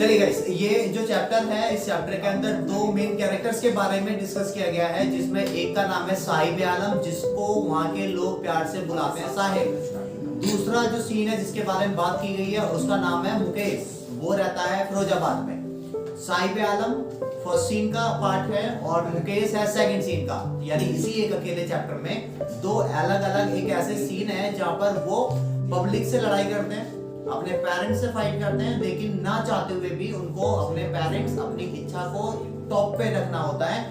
चलिए गाइस, ये जो चैप्टर है, इस चैप्टर के अंदर दो मेन कैरेक्टर्स के बारे में डिस्कस किया गया है, जिसमें एक का नाम है साहिब आलम, जिसको वहाँ के लोग प्यार से बुलाते हैं साहिब। दूसरा जो सीन है जिसके बारे में बात की गई है, उसका नाम है मुकेश। वो रहता है फिरोजाबाद में। साहिब आलम फर्स्ट सीन का पार्ट है और मुकेश है सेकंड सीन का। यानी इसी एक अकेले चैप्टर में दो अलग अलग एक ऐसे सीन है जहाँ पर वो पब्लिक से लड़ाई करते हैं, अपने पेरेंट्स से फाइट करते हैं, लेकिन ना चाहते हुए भी उनको अपने पेरेंट्स अपनी इच्छा को टॉप पे रखना होता है।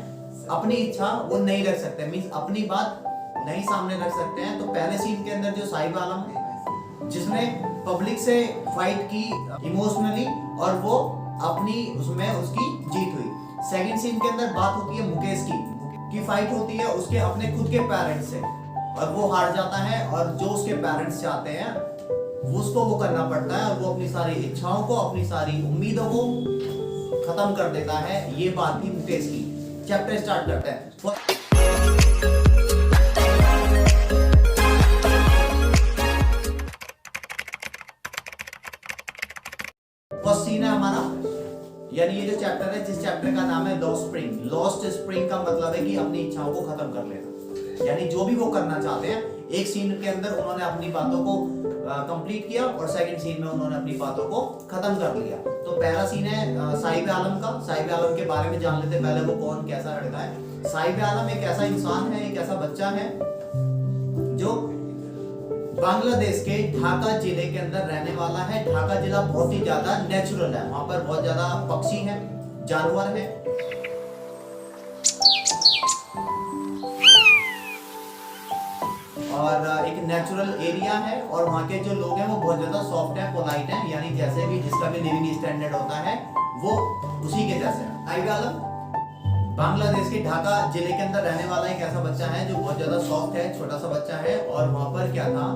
अपनी इच्छा वो नहीं रख सकते, मींस अपनी बात नहीं सामने रख सकते हैं। तो पहले सीन के अंदर जो साहिब आलम जिसने पब्लिक से फाइट की इमोशनली और वो अपनी उसमें उसकी जीत हुई। सेकंड सीन के अंदर बात होती है मुकेश की फाइट होती है उसके अपने खुद के पेरेंट्स से और वो हार जाता है, और जो उसके पेरेंट्स चाहते हैं उसको वो करना पड़ता है, और वो अपनी सारी इच्छाओं को, अपनी सारी उम्मीदों को खत्म कर देता है। ये बात थी मुकेश की। चैप्टर स्टार्ट करते हैं। फर्स्ट सीन है हमारा, यानी ये जो चैप्टर है, जिस चैप्टर का नाम है लॉस्ट स्प्रिंग। लॉस्ट स्प्रिंग का मतलब है कि अपनी इच्छाओं को खत्म कर लेना, यानी जो भी वो करना चाहते हैं। एक सीन के अंदर उन्होंने अपनी बातों को कंप्लीट किया और सेकंड सीन में उन्होंने अपनी बातों को खत्म कर लिया। तो पहला सीन है साहिब आलम का। साहिब आलम के बारे में जान लेते हैं पहले, वो कौन कैसा लड़का है। साहिब आलम एक ऐसा इंसान है, एक ऐसा बच्चा है जो बांग्लादेश के ढाका जिले के अंदर रहने वाला है। ढाका जिला बहुत ही ज्यादा नेचुरल है, वहां पर बहुत ज्यादा पक्षी हैं, जानवर हैं। और एक नेचुरल एरिया है, और वहाँ के जो लोग हैं वो बहुत ज्यादा सॉफ्ट है, पोलाइट है, यानी जैसे भी जिसका भी लिविंग स्टैंडर्ड होता है वो उसी के जैसे है। साहिब आलम बांग्लादेश के ढाका जिले के अंदर रहने वाला एक ऐसा बच्चा है जो बहुत ज्यादा सॉफ्ट है, छोटा सा बच्चा है। और वहां पर क्या था,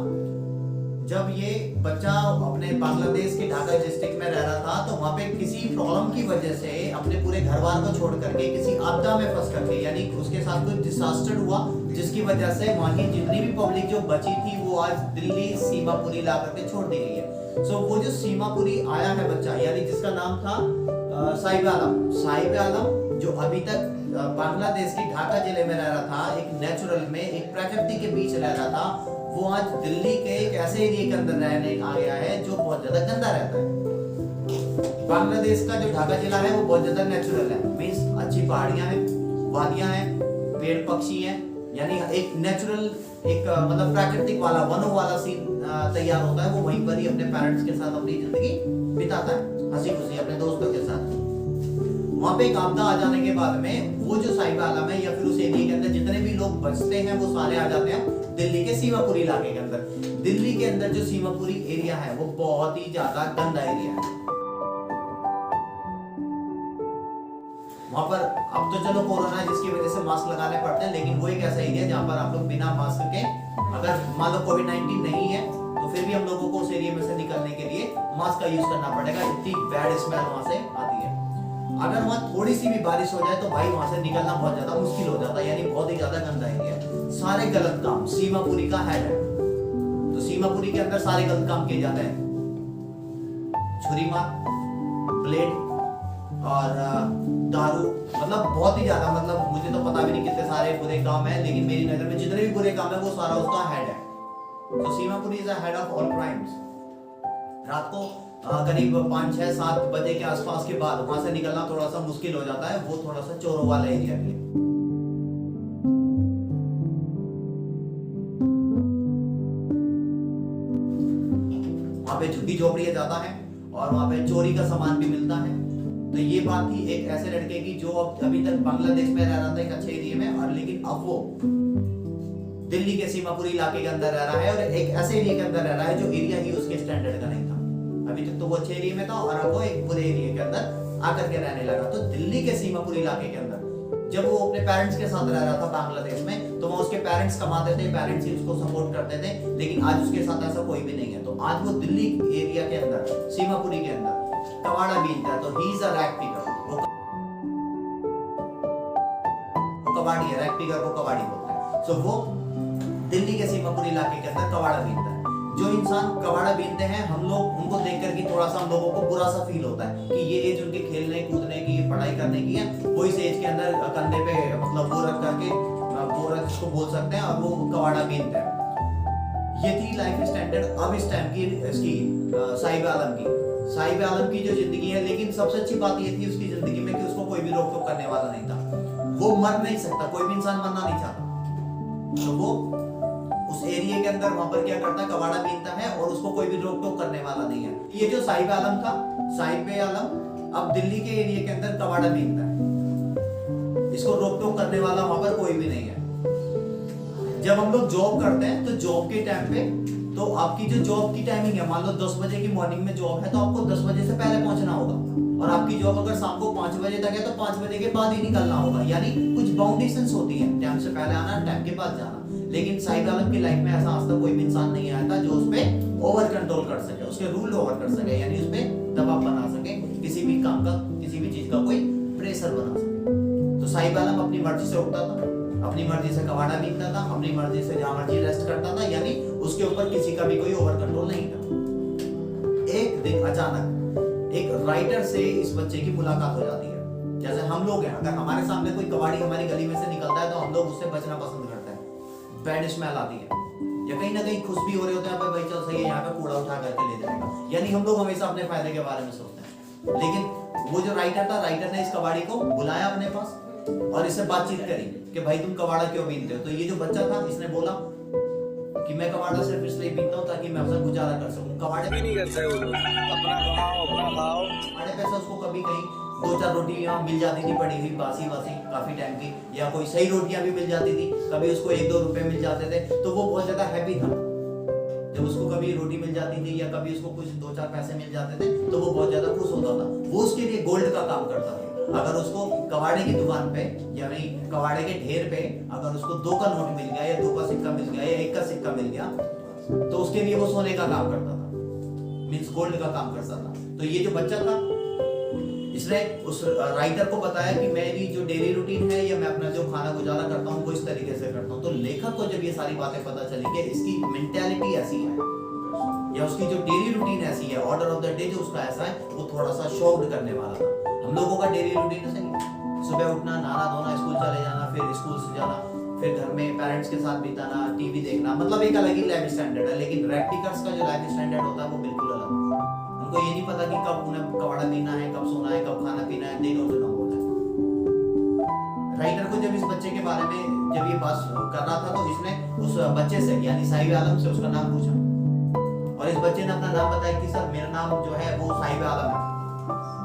जब ये बच्चा अपने बांग्लादेश के ढाका डिस्ट्रिक्ट में रह रहा था, तो वहां पे किसी प्रॉब्लम की वजह से अपने पूरे घर बार को छोड़ करके किसी आपदा में फंस करके, यानी उसके साथ कोई डिसास्टर हुआ, जिसकी वजह से वहां की जितनी भी पब्लिक जो बची थी वो आज दिल्ली सीमापुरी ला करके छोड़ दी गई है। सो वो जो सीमापुरी आया है बच्चा, यानी जिसका नाम था साहिब आलम। साहिब आलम जो अभी तक बांग्लादेश के ढाका जिले में रह रहा था, एक नेचुरल में, एक प्रकृति के बीच रह रहा था, वो आज दिल्ली के एक ऐसे एरिया के अंदर रहने आ गया है जो बहुत ज्यादा गंदा रहता है। बांग्लादेश का जो ढाका जिला है वो बहुत ज्यादा नेचुरल है, मींस अच्छी पहाड़ियां हैं, वादियां हैं, पेड़ पक्षी हैं, यानी एक नेचुरल एक मतलब प्राकृतिक वाला, वनों वाला सीन तैयार होता है। वो वहीं पर ही अपने पेरेंट्स के साथ अपनी जिंदगी बिताता है, हंसी खुशी अपने दोस्तों के साथ। वहां पे एक आपदा आ जाने के बाद में वो जो साहिब आलम है या फिर उस एरिया के अंदर जितने भी लोग बचते हैं वो सारे आ जाते हैं दिल्ली के सीमापुरी इलाके के अंदर। दिल्ली के अंदर जो सीमापुरी एरिया है वो बहुत ही ज्यादा गंदा एरिया है। वहां पर अब तो चलो कोरोना है जिसकी वजह से मास्क लगाने पड़ते हैं, लेकिन वो एक ऐसा एरिया जहां पर आप लोग बिना मास्क के, अगर मान लो कोविड-19 नहीं है तो फिर भी हम लोगों को उस एरिया में से निकलने के लिए मास्क का यूज करना पड़ेगा। इतनी बैड स्मेल वहां से आती है। अगर वहां थोड़ी सी भी बारिश हो जाए तो भाई वहां से निकलना बहुत ज्यादा मुश्किल हो जाता है, यानी बहुत ही ज्यादा गंदा एरिया है। सारे गलत काम सीमापुरी का हेड है, तो सीमापुरी के अंदर सारे गलत काम किए जाते हैं। छुरी मार, ब्लेड और दारू, मतलब बहुत ही ज्यादा, मतलब मुझे तो पता भी नहीं कितने सारे बुरे काम है, लेकिन मेरी नजर में जितने भी बुरे काम है वो सारा उसका हेड है। तो Seemapuri is the head of all crimes. रात को करीब 5, 6, 7 बजे के आसपास के बाद वहां से निकलना थोड़ा सा मुश्किल हो जाता है, वो थोड़ा सा चोरों वाला एरिया भी है। वहां पे झुग्गी झोपड़ियां ज्यादा है और वहां पे चोरी का सामान भी मिलता है। तो ये बात थी एक ऐसे लड़के की जो अभी तक बांग्लादेश में रह रहा था एक अच्छे एरिया में, और लेकिन अब वो दिल्ली के सीमापुरी इलाके के अंदर रह रहा है और एक ऐसे एरिया के अंदर रह रहा है जो एरिया ही उसके स्टैंडर्ड का नहीं था। अभी तक तो वो अच्छे एरिया में था और अब वो एक बुरे एरिया के अंदर आकर के रहने लगा। तो दिल्ली के सीमापुरी इलाके के अंदर जब वो अपने पेरेंट्स के साथ रह रहा था बांग्लादेश में, तो वो उसके पेरेंट्स कमाते थे, पेरेंट्स ही उसको सपोर्ट करते थे, लेकिन आज उसके साथ ऐसा कोई भी नहीं है। तो आज वो दिल्ली एरिया के अंदर, सीमापुरी के अंदर कबाड़ा बीनता है। तो he is a rag picker, वो कबाड़ी है, रैग पिकर को कबाड़ी बोलते हैं। सो वो दिल्ली के सीमापुरी इलाके के अंदर कबाड़ा बीनता है। जो इंसान कबाड़ा बीनते हैं, हम लोग उनको देख करके थोड़ा सा हम लोगों को बुरा सा फील होता है कि ये एज उनके खेलने कूदने की, पढ़ाई करने की है, वो इस एज के अंदर कंधे पे मतलब वो रख करके वो रख इसको बोल सकते हैं और वो कबाड़ा बीनते हैं। ये थी लाइफ स्टैंडर्ड अब इस टाइम की इसकी साहिब आलम की। साहिब आलम की जो जिंदगी है, लेकिन सबसे अच्छी बात ये थी उसकी जिंदगी में कि उसको कोई भी रोक टोक करने वाला नहीं था। वो मर नहीं सकता, कोई भी इंसान मरना नहीं चाहता, तो वो उस एरिया के अंदर वहां पर क्या करता है, कबाड़ा बीनता है और उसको कोई भी रोक टोक करने वाला नहीं है। ये जो साहिब आलम था, साहिब आलम अब दिल्ली के एरिया के अंदर कबाड़ा बीनता है, इसको रोक टोक करने वाला वहां पर कोई भी नहीं है। जब हम लोग जॉब करते हैं तो जॉब के टाइम पे, तो आपकी जो जॉब की टाइमिंग है, मान लो 10 बजे की मॉर्निंग में जॉब है तो आपको 10 बजे से पहले पहुंचना होगा, और आपकी जॉब अगर शाम को 5 बजे तक है तो 5 बजे के बाद ही निकलना होगा। यानी कुछ बाउंडेशंस होती है, टाइम से पहले आना, टाइम के बाद जाना। लेकिन साहिब आलम की लाइफ में ऐसा आज तक कोई भी इंसान नहीं आया था जो उस पर ओवर कंट्रोल कर सके, उसके रूल ओवर कर सके, यानी उस पर दबाव बना सके, किसी भी काम का, किसी भी चीज का कोई प्रेशर बना सके। तो साहिब आलम अपनी मर्जी से उठता था, अपनी मर्जी से कबाड़ा बीनता था, अपनी मर्जी से जहां मर्जी रेस्ट करता था, यानी उसके ऊपर किसी का भी कोई ओवर कंट्रोल नहीं था। एक दिन अचानक एक राइटर से इस बच्चे की मुलाकात हो जाती है। जैसे हम लोग हैं, अगर हमारे सामने कोई कबाड़ी हमारी गली में से निकलता है तो हम लोग उससे बचना पसंद करते हैं, बैड स्मेल आती है, या कहीं ना कहीं खुश भी हो रहे होते हैं, भाई चल सही है यहाँ पे कूड़ा उठा करके ले जाएगा, यानी हम लोग हमेशा अपने फायदे के बारे में सोचते हैं। लेकिन वो जो राइटर था, राइटर ने इस कबाड़ी को बुलाया अपने पास और इससे बातचीत करी कि भाई तुम कबाड़ा क्यों बीनते हो। तो ये जो बच्चा था, इसने बोला कि मैं कबाड़ा सिर्फ इसलिए बीनता हूँ ताकि मैं अपना गुजारा कर सकूं। कबाड़े भी नहीं करते वो लोग, अपना कमाओ अपना खाओ। कबाड़े पैसा उसको कभी कहीं 2-4 रोटियां मिल जाती थी पड़ी हुई बासी काफी टाइम की, या कोई सही रोटियां भी मिल जाती थी, कभी उसको 1-2 रुपए मिल जाते थे, तो वो बहुत ज्यादा हैप्पी था। जब उसको कभी रोटी मिल जाती थी या कभी उसको कुछ 2-4 पैसे मिल जाते थे तो वो बहुत ज्यादा खुश होता था। वो उसके लिए गोल्ड का काम करता था। अगर उसको कबाड़े की दुकान पे या कबाड़े के ढेर पे अगर उसको 2 का नोट मिल गया या 2 का सिक्का मिल गया या 1 का सिक्का मिल गया तो उसके लिए वो सोने का काम करता था, मींस गोल्ड का काम करता था। तो ये जो बच्चा था, इसने उस राइटर को बताया कि मेरी जो डेली रूटीन है या मैं अपना जो खाना गुजारा करता हूँ वो इस तरीके से करता हूँ। तो लेखक को जब ये सारी बातें पता चली कि इसकी मेंटालिटी ऐसी है या उसकी जो डेली रूटीन ऐसी है, ऑर्डर ऑफ द डे जो उसका ऐसा है, वो थोड़ा सा शॉक्ड करने वाला था। हम लोगों का डेली रूटीन ऐसा नहीं, सुबह उठना, नहाना धोना, स्कूल चले जाना, फिर स्कूल से जाना, फिर घर में पेरेंट्स के साथ बिताना, टीवी देखना, मतलब एक अलग ही लाइफ स्टैंडर्ड है। लेकिन रैक्टिकर्स का जो लाइफ स्टैंडर्ड होता है वो बिल्कुल अलग है। उनको ये नहीं पता कि कब उन्हें कबाड़ा पीना है, कब सोना है, कब खाना पीना है, दिन और होता है। राइटर को जब इस बच्चे के बारे में जब ये बात कर रहा था तो इसने उस बच्चे से यानी साहिब आलम से उसका नाम पूछा और इस बच्चे ने अपना नाम बताया कि सर मेरा नाम जो है वो साहिब आलम है।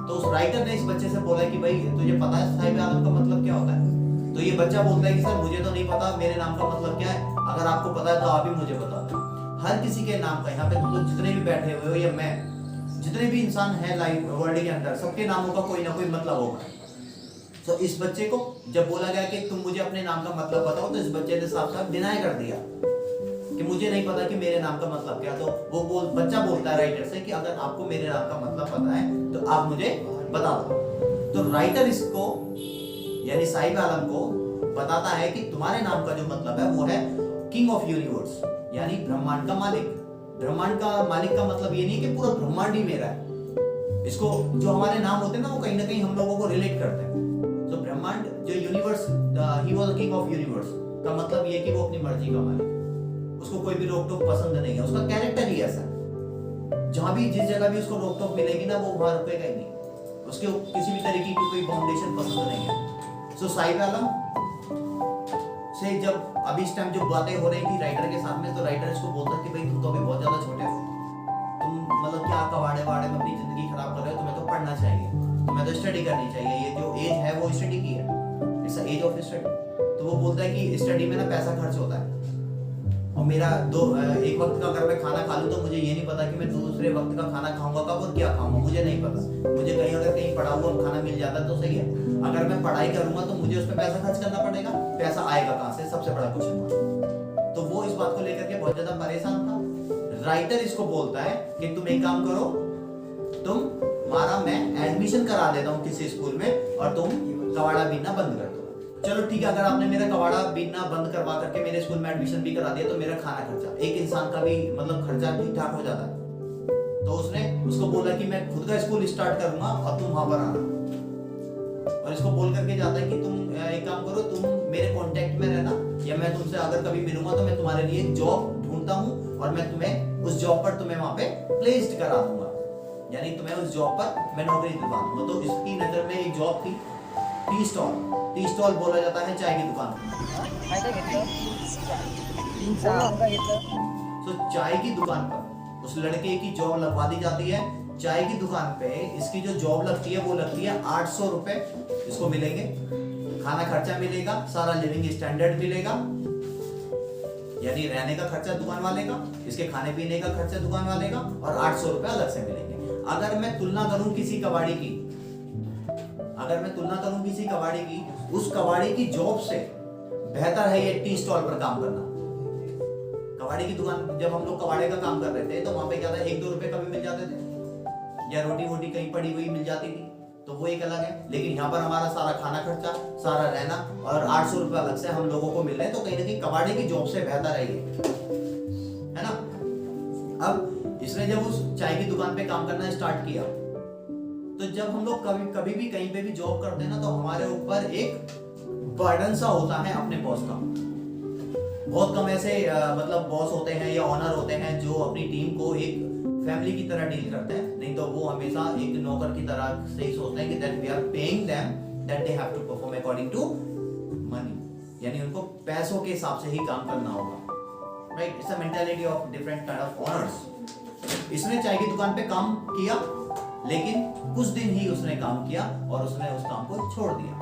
तो उस राइटर ने इस बच्चे से बोला कि भाई तुझे पता है साहिब आलम का मतलब क्या होता है? तो ये बच्चा बोलता है कि सर मुझे तो नहीं पता, मेरे नाम का मतलब क्या है, अगर आपको पता है तो आप ही मुझे बता दो। हर किसी के नाम का, यहाँ पे तुम लोग जितने भी बैठे हुए हो या मैं, जितने भी इंसान है लाइफ वर्ल्ड के अंदर, सबके नामों का कोई ना कोई मतलब होगा। तो इस बच्चे को जब बोला गया कि तुम मुझे अपने नाम का मतलब बताओ, तो इस बच्चे ने साफ साफ डिनाई कर दिया कि मुझे नहीं पता कि मेरे नाम का मतलब क्या। तो वो बच्चा बोलता है राइटर से कि अगर आपको मेरे नाम का मतलब पता है तो आप मुझे बता दो। तो राइटर इसको यानी साहिब आलम को बताता है कि तुम्हारे नाम का जो मतलब है वो है किंग ऑफ यूनिवर्स, यानी ब्रह्मांड का मालिक। ब्रह्मांड का मालिक का मतलब ये नहीं कि पूरा ब्रह्मांड ही मेरा है। इसको जो हमारे नाम होते हैं ना वो कहीं ना कहीं हम लोगों को रिलेट करते हैं। तो ब्रह्मांड जो universe, he was the king of universe का मतलब ये कि वो अपनी मर्जी का मालिक, उसको कोई भी रोक टोक पसंद नहीं है, उसका कैरेक्टर ही ऐसा है। जहां भी जिस जगह भी उसको रोक टोक मिलेगी ना वो वहां रुकेगा ही नहीं, उसके किसी भी तरीके की कोई बाउंडेशन पसंद नहीं है। सो साहिब आलम से जब अभी इस टाइम जो बातें हो रही थी राइटर के साथ में, तो राइटर इसको बोलता है कि भाई तुम तो अभी बहुत ज्यादा छोटे हो, तुम मतलब क्या कबाड़े वाड़े में अपनी जिंदगी खराब कर रहे हो, तुम्हें तो पढ़ना चाहिए, तुम्हें तो स्टडी करनी चाहिए, ये जो एज है वो स्टडी की है, इट्स एज ऑफ स्टडी। तो वो बोलता है कि स्टडी में ना पैसा खर्च होता है और मेरा एक वक्त का अगर मैं खाना खा लूं तो मुझे ये नहीं पता कि मैं दूसरे वक्त का खाना खाऊंगा कब और क्या खाऊंगा, मुझे नहीं पता। मुझे कहीं अगर कहीं पड़ा हुआ खाना मिल जाता तो सही है, अगर मैं पढ़ाई करूंगा तो मुझे उस पर पैसा खर्च करना पड़ेगा, पैसा आएगा कहां से, सबसे बड़ा क्वेश्चन। तो वो इस बात को लेकर के बहुत ज्यादा परेशान था। राइटर इसको बोलता है कि तुम एक काम करो, तुम्हारा मैं एडमिशन करा देता हूँ किसी स्कूल में और तुम कबाड़ा बीनना बंद कर दो। चलो ठीक है, अगर आपने मेरा कबाड़ा बीनना बंद करवा करके मेरे स्कूल में एडमिशन भी करा दिया तो मेरा खाना खर्चा, एक इंसान का भी मतलब खर्चा ठीक ठाक हो जाता है। तो उसने उसको बोला कि मैं खुद का स्कूल स्टार्ट करूंगा और तुम वहां पर आना, और इसको बोल करके जाता है कि तुम एक काम करो, तुम मेरे कांटेक्ट में रहना, या मैं तुमसे अगर कभी मिलूंगा तो मैं तुम्हारे लिए एक जॉब ढूंढता हूँ और मैं तुम्हें उस जॉब पर तुम्हें वहां पे प्लेस्ड करा दूंगा, यानी तुम्हें उस जॉब पर मैं नौकरी दिलवा दूंगा। तो इसकी नजर में एक जॉब थी टी स्टॉल। टी स्टॉल बोला जाता है चाय की दुकान। तो चाय की दुकान पर उस लड़के की जॉब लगवा दी जाती है। चाय की दुकान पे इसकी जो जॉब लगती है वो लगती है 800 रुपए इसको मिलेंगे, खाना खर्चा मिलेगा, सारा लिविंग स्टैंडर्ड मिलेगा, यानी रहने का खर्चा दुकान वाले का, इसके खाने पीने का खर्चा दुकान वाले का, और 800 रुपए अलग से मिलेंगे। अगर मैं तुलना करूं किसी कबाड़ी की, उस कबाड़ी की जॉब से बेहतर है ये टी स्टॉल पर काम करना। कबाड़ी की दुकान, जब हम लोग कबाड़े का काम कर रहे थे तो वहां पे क्या था, 1-2 रुपए कभी मिल जाते थे, या रोटी वोटी कहीं पड़ी हुई मिल जाती थी, तो वो एक अलग है। लेकिन यहाँ पर हमारा सारा खाना खर्चा, सारा रहना और 800 रुपए अलग से हम लोगों को मिल रहे हैं, तो कहीं ना कहीं कबाड़ी की जॉब से बेहतर है ये, है ना। अब इसने जब उस चाय की दुकान पे काम करना स्टार्ट किया, तो जब हम लोग कभी भी कहीं पे भी जॉब करते हैं ना, तो हमारे ऊपर एक बर्डन सा होता है अपने बॉस का। बहुत कम ऐसे मतलब बॉस होते हैं या ऑनर होते हैं जो अपनी टीम को एक फैमिली की तरह डील करते हैं, नहीं तो वो हमेशा एक नौकर की तरह से ही सोचते हैं कि that we are paying them, that they have to perform according to money, यानी उनको पैसों के हिसाब से ही काम करना होगा, right. It's a mentality of different kind of honours. इसने चाय की दुकान पे काम किया, लेकिन कुछ दिन ही उसने काम किया और उसने उस काम को छोड़ दिया।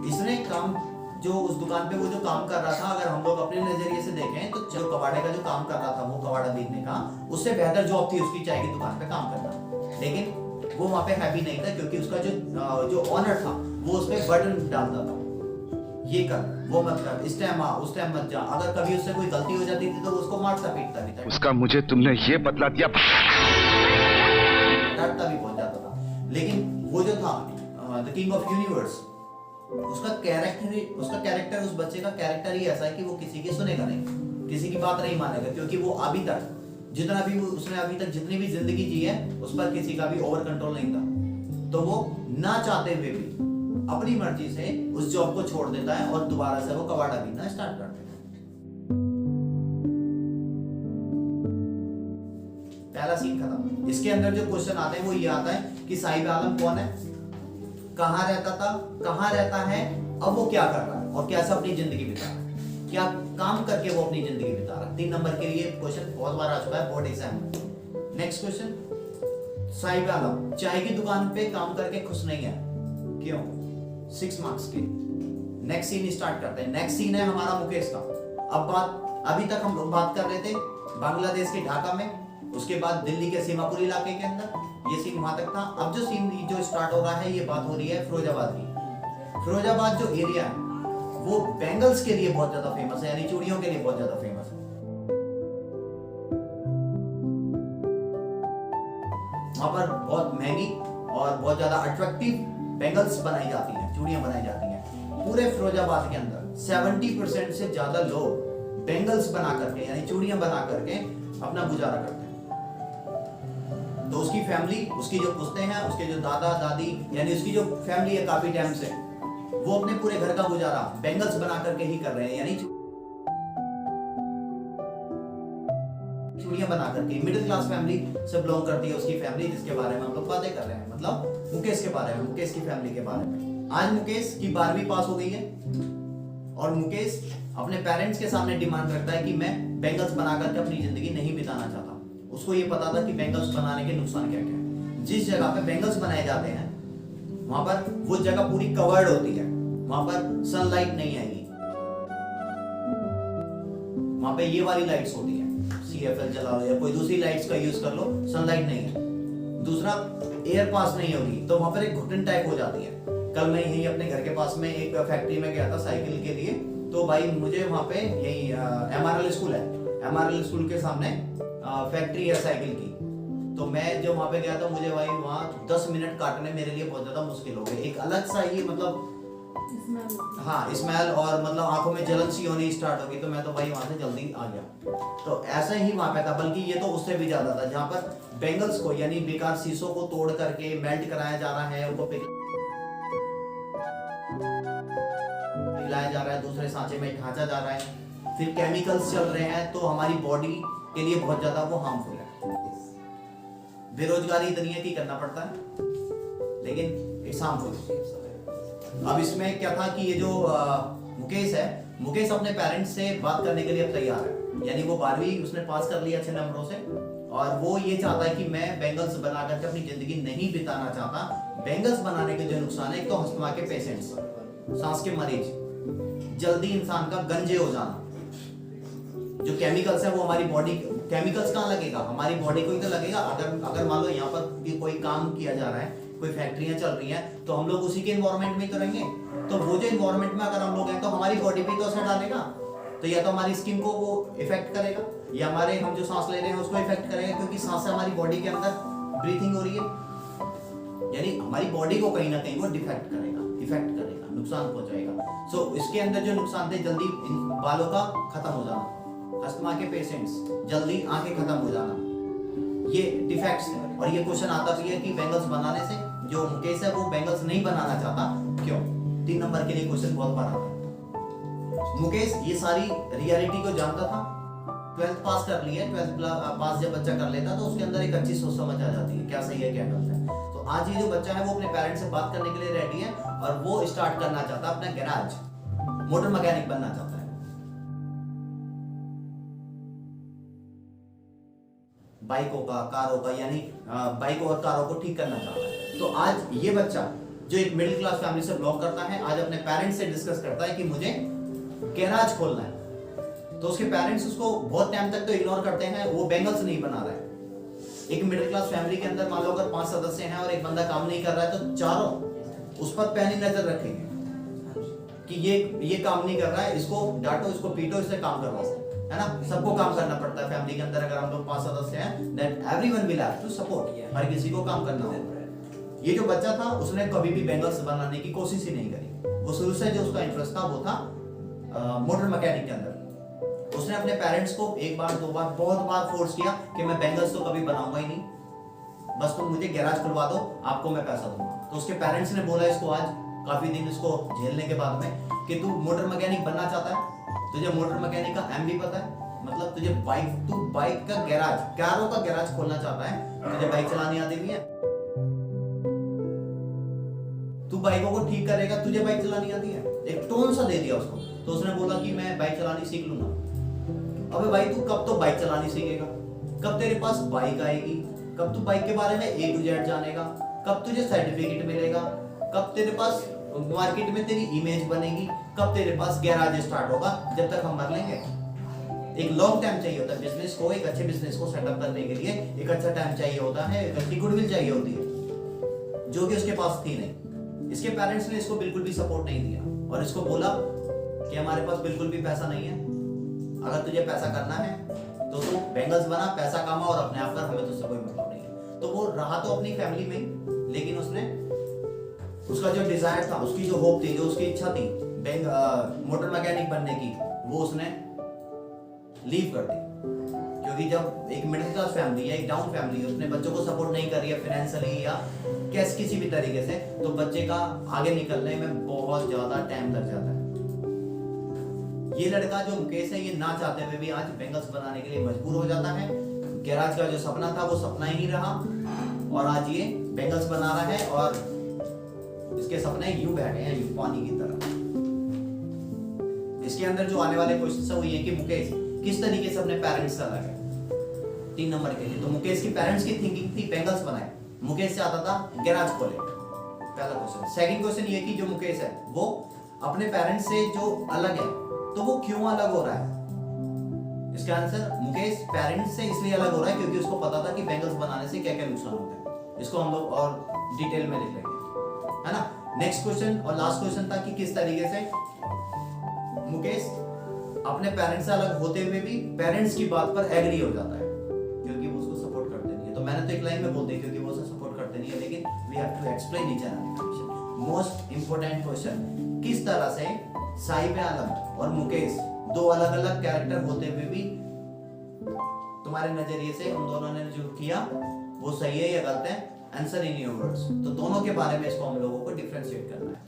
इसने काम जो उस दुकान पे वो जो काम कर रहा था, अगर हम लोग अपने नजरिए से देखें तो जो कबाड़े का जो काम कर रहा था, वो कबाड़ा बीनने का, उससे बेहतर जॉब थी उसकी चाय की दुकान पे काम करना। लेकिन वो वहां पे हैप्पी नहीं था, क्योंकि उसका जो ऑनर था वो उस पर बर्डन डालता था, ये कर, वो मत कर, इस टाइम आ, उस टाइम मत जा। अगर कभी उससे कोई गलती हो जाती थी तो वो उसको मारता पीटता भी था, उसका मुझे तुमने ये बदला दिया, डरता भी बहुत जाता था। लेकिन वो जो था द किंग ऑफ यूनिवर्स, उसका कैरेक्टर उस बच्चे का कैरेक्टर ही ऐसा है कि वो किसी की सुनेगा नहीं, किसी की बात नहीं मानेगा, क्योंकि वो अभी तक उसने अभी तक जितनी भी जिंदगी जी है उस पर किसी का भी ओवर कंट्रोल नहीं था। तो वो ना चाहते हुए भी अपनी मर्जी से उस जॉब को छोड़ देता है और दोबारा से वो कबाड़ा बीनना स्टार्ट कर देता है। पहला सीन खत्म। इसके अंदर जो क्वेश्चन आते हैं वो ये आता है कि साहिब आलम कौन है, कहाँ रहता था, कहाँ रहता है, अब वो क्या कर रहा है और कैसे अपनी जिंदगी बिता रहा है, क्या काम करके वो अपनी जिंदगी बिता रहा है। 3 नंबर के लिए क्वेश्चन बहुत बार आ चुका है बोर्ड एग्जाम में। नेक्स्ट क्वेश्चन, साहिब आलम चाय की दुकान पे काम करके खुश नहीं है, क्यों? 6 मार्क्स के। नेक्स्ट सीन स्टार्ट करते हैं। नेक्स्ट सीन है हमारा मुकेश का। अभी तक हम लोग बात कर रहे थे बांग्लादेश के ढाका में, उसके बाद दिल्ली के सीमापुर इलाके के अंदर, ये सीन वहां तक था। अब जो सीन जो स्टार्ट हो रहा है, ये बात हो रही है फिरोजाबाद की। फिरोजाबाद जो एरिया है वो बैंगल्स के लिए बहुत ज्यादा फेमस है, यानी चूड़ियों के लिए बहुत ज्यादा फेमस है। वहां पर बहुत महंगी और बहुत ज्यादा अट्रैक्टिव बैंगल्स बनाई जाती हैं, चूड़ियां बनाई जाती हैं। पूरे फिरोजाबाद के अंदर 70% से ज्यादा लोग बैंगल्स बना करके, यानी चूड़ियां बना करके अपना गुजारा करते हैं। तो उसकी फैमिली, उसकी जो पुश्ते हैं, उसके जो दादा दादी, यानी उसकी जो फैमिली है काफी टाइम से, वो अपने पूरे घर का गुजारा बैंगल्स बना करके ही कर रहे हैं, यानी चूड़ियां बना करके। मिडिल क्लास फैमिली से बिलोंग करती है उसकी फैमिली, जिसके बारे में हम लोग बातें कर रहे हैं, मतलब मुकेश के बारे में, मुकेश की फैमिली के बारे में। आज मुकेश की 12वीं पास हो गई है और मुकेश अपने पेरेंट्स के सामने डिमांड रखता है कि मैं बैंगल्स बना करके अपनी जिंदगी नहीं बिताना चाहता। उसको ये पता था कि बैंगल्स बनाने के नुकसान क्या क्या है। जिस जगह पे बैंगल्स बनाए जाते हैं वहां पर वो जगह पूरी कवर्ड होती है, वहां पर सनलाइट नहीं आएगी, वहां पे ये वाली लाइट्स होती है, CFL चला लो या कोई दूसरी लाइट्स का यूज कर लो, सनलाइट नहीं है। दूसरा, एयर पास नहीं होगी, तो वहां पर एक घुटन टाइप हो जाती है। कल मैं यही अपने घर के पास में एक फैक्ट्री में गया था साइकिल के लिए, तो भाई मुझे वहां पे यही MRL स्कूल है, MRL स्कूल के सामने फैक्ट्री है साइकिल की। तो मैं जब वहां पे गया था, मुझे भाई वहां 10 मिनट काटने मेरे लिए बहुत ज्यादा मुश्किल हो गए। एक अलग सा ये मतलब हाँ स्मेल, और मतलब आंखों में जलन सी होनी स्टार्ट होगी, तो मैं तो भाई वहां से जल्दी आ गया। तो ऐसा ही वहां पे था, बल्कि ये तो उससे भी ज्यादा था, जहाँ पर बेंगल्स को यानी बेकार शीशों को तोड़ करके मेल्ट कराया जा रहा है, उनको पिघलाया जा रहा है, दूसरे सांचे में ढांचा जा रहा है, फिर केमिकल्स चल रहे हैं, तो हमारी बॉडी के लिए बहुत ज्यादा वो हार्मफुल है। बेरोजगारी इतनी है कि करना पड़ता है, लेकिन इट्स हार्मफुल। अब इसमें क्या था कि ये जो मुकेश है, मुकेश अपने पेरेंट्स से बात करने के लिए अब तैयार है, यानी वो 12वीं उसने पास कर लिया अच्छे नंबरों से, और वो ये चाहता है कि मैं बेंगल्स बना करके अपनी जिंदगी नहीं बिताना चाहता। बेंगल्स बनाने के जो नुकसान है, एक तो अस्थमा के पेशेंट्स, सांस के मरीज, जल्दी इंसान का गंजे हो जाना, जो केमिकल्स है वो हमारी बॉडी, केमिकल्स कहाँ लगेगा, हमारी बॉडी को ही तो लगेगा। अगर मान लो यहाँ पर कोई काम किया जा रहा है, कोई फैक्ट्रियां चल रही हैं, तो हम लोग उसी के एनवायरनमेंट में तो रहेंगे, तो वो जो एनवायरनमेंट में अगर हम लोग हैं तो हमारी बॉडी पे तो असर डालेगा, तो या तो हमारी स्किन को वो इफेक्ट करेगा, या हमारे हम जो सांस ले रहे हैं उसको इफेक्ट करेगा, क्योंकि सांस से हमारी बॉडी के अंदर ब्रीथिंग हो रही है, यानी हमारी बॉडी को कहीं ना कहीं वो डिफेक्ट करेगा, इफेक्ट करेगा, नुकसान पहुंचाएगा। सो इसके अंदर जो नुकसान थे, जल्दी बालों का खत्म हो जाना, अस्थमा के पेशेंट्स, जल्दी आंखें खत्म हो जाना, ये डिफेक्ट्स हैं। और ये क्वेश्चन आता भी है कि बेंगल्स बनाने से, जो मुकेश है वो बेंगल्स नहीं बनाना चाहता, क्यों? 3 नंबर के लिए क्वेश्चन बहुत बार आता है। मुकेश ये सारी रियलिटी को जानता था, 12th पास कर लिया, 12th पास जब बच्चा कर लेता तो उसके अंदर एक अच्छी सोच समझ आ जाती है, क्या सही है क्या गलत है। तो आज ये जो बच्चा है वो अपने पेरेंट्स से बात करने के लिए रेडी है, और वो स्टार्ट करना चाहता है अपना गैराज, मोटर मैकेनिक बनना चाहता है। बाइकों का, कारों का, यानी बाइकों और कारों को ठीक करना चाहता है। तो आज ये बच्चा जो एक मिडिल क्लास फैमिली से बिलोंग करता है, आज अपने पेरेंट्स से डिस्कस करता है कि मुझे गैराज खोलना है। तो उसके पेरेंट्स उसको बहुत टाइम तक तो इग्नोर करते हैं, वो बेंगल्स नहीं बना रहा है। एक मिडिल क्लास फैमिली के अंदर मान लो अगर 5 सदस्य हैं और एक बंदा काम नहीं कर रहा है, तो चारों उस पर पैनी नजर रखेंगे कि ये काम नहीं कर रहा है, इसको डांटो, इसको पीटो, इससे काम करवाओ, है ना। सबको काम करना पड़ता है फैमिली के अंदर। अगर हम लोग 5 सदस्य हैं, that everyone will have to support, हर किसी को काम करना होगा। ये जो बच्चा था उसने कभी भी बेंगल्स बनाने की कोशिश ही नहीं करी। वो शुरू से जो उसका इंटरेस्ट था वो था मोटर मैकेनिक के अंदर। उसने अपने पेरेंट्स को 1 बार 2 बार बहुत बार फोर्स किया कि मैं बेंगल्स तो कभी बनाऊंगा ही नहीं, बस तुम मुझे गैराज खुलवा दो, आपको मैं पैसा दूंगा। तो उसके पेरेंट्स ने बोला इसको आज काफी दिन इसको झेलने के बाद में कि तू मोटर मैकेनिक बनना चाहता है, तुझे मोटर मैकेनिक का एमबी पता है, मतलब तुझे तू बाइक का गैराज, कारों का गैराज खोलना चाहता है, तुझे बाइक चलानी आती भी है, तू बाइकों को ठीक करेगा, तुझे बाइक चलानी आती है। एक टोन सा दे दिया उसको। तो उसने बोला कि मैं बाइक चलानी सीख लूंगा। अबे भाई तू कब तो बाइक चलानी सीखेगा, कब तेरे पास बाइक आएगी, कब तू बाइक के बारे में A to Z जानेगा, कब तुझे सर्टिफिकेट मिलेगा, कब तेरे पास मार्केट में तेरी इमेज बनेगी, कब तेरे पास गैराज स्टार्ट होगा, जब तक हम मर लेंगे। एक लॉन्ग टाइम चाहिए होता है बिजनेस को, एक अच्छे बिजनेस को सेटअप करने के लिए एक अच्छा टाइम चाहिए होता है, एक अच्छी गुडविल चाहिए होती है, जो कि उसके पास थी नहीं। इसके पेरेंट्स ने इसको बिल्कुल भी सपोर्ट नहीं दिया और इसको बोला कि हमारे पास बिल्कुल भी पैसा नहीं है, अगर तुझे पैसा करना है तो तू बेंगल्स बना, पैसा कमा और अपने आप कर, हमें तुझसे कोई मतलब नहीं है। तो वो रहा तो अपनी फैमिली में, लेकिन उसने उसका जो डिजायर था, उसकी जो होप थी, जो उसकी इच्छा थी मोटर मैकेनिक बनने की, वो उसने लीव कर दी। क्योंकि जब एक मिडिल क्लास फैमिली है, एक डाउन फैमिली है, उसने बच्चों को सपोर्ट नहीं करी है फाइनेंशियली या किसी भी तरीके से, तो बच्चे का आगे निकलने में बहुत ज्यादा टाइम लग जाता है। ये लड़का जो मुकेश है, ये ना चाहते हुए भी आज बेंगल्स बनाने के लिए मजबूर हो जाता है। गैराज का जो सपना था वो सपना ही नहीं रहा और आज ये बेंगल्स बना रहा है और इसके सपने यूं बैठे हैं, यूं पानी की तरह। इसके अंदर जो आने वाले क्वेश्चन है वो ये कि मुकेश किस तरीके से अपने पेरेंट्स से अलग है। 3 नंबर के लिए तो मुकेश की पेरेंट्स की थिंकिंग थी बेंगल्स बनाए, मुकेश चाहता था गैराज खोले, पहला क्वेश्चन। सेकंड क्वेश्चन ये कि जो मुकेश है वो अपने पेरेंट्स से जो अलग है, तो वो क्यों अलग हो रहा है। इसका आंसर, मुकेश पेरेंट्स से इसलिए अलग हो रहा है क्योंकि उसको पता था कि बेंगल्स बनाने से क्या क्या नुकसान होते हैं। इसको हम लोग और डिटेल में लिख लेंगे, है ना। नेक्स्ट क्वेश्चन और लास्ट क्वेश्चन था कि किस तरीके से मुकेश अपने पेरेंट्स से अलग होते हुए भी पेरेंट्स की बात पर एग्री हो जाता है क्योंकि वो उसको सपोर्ट करते नहीं है। तो मैंने तो एक लाइन में बोल दिया क्योंकि वो उसे सपोर्ट करते नहीं है, लेकिन we have to explain each and every question. Most important question किस तरह से साहिब आलम और मुकेश दो अलग अलग कैरेक्टर होते हुए भी तुम्हारे नजरिए से उन दोनों ने जो किया वो सही है या गलत है? Answer in your words. तो दोनों के बारे में इसको हम लोगों को डिफरेंशिएट करना है।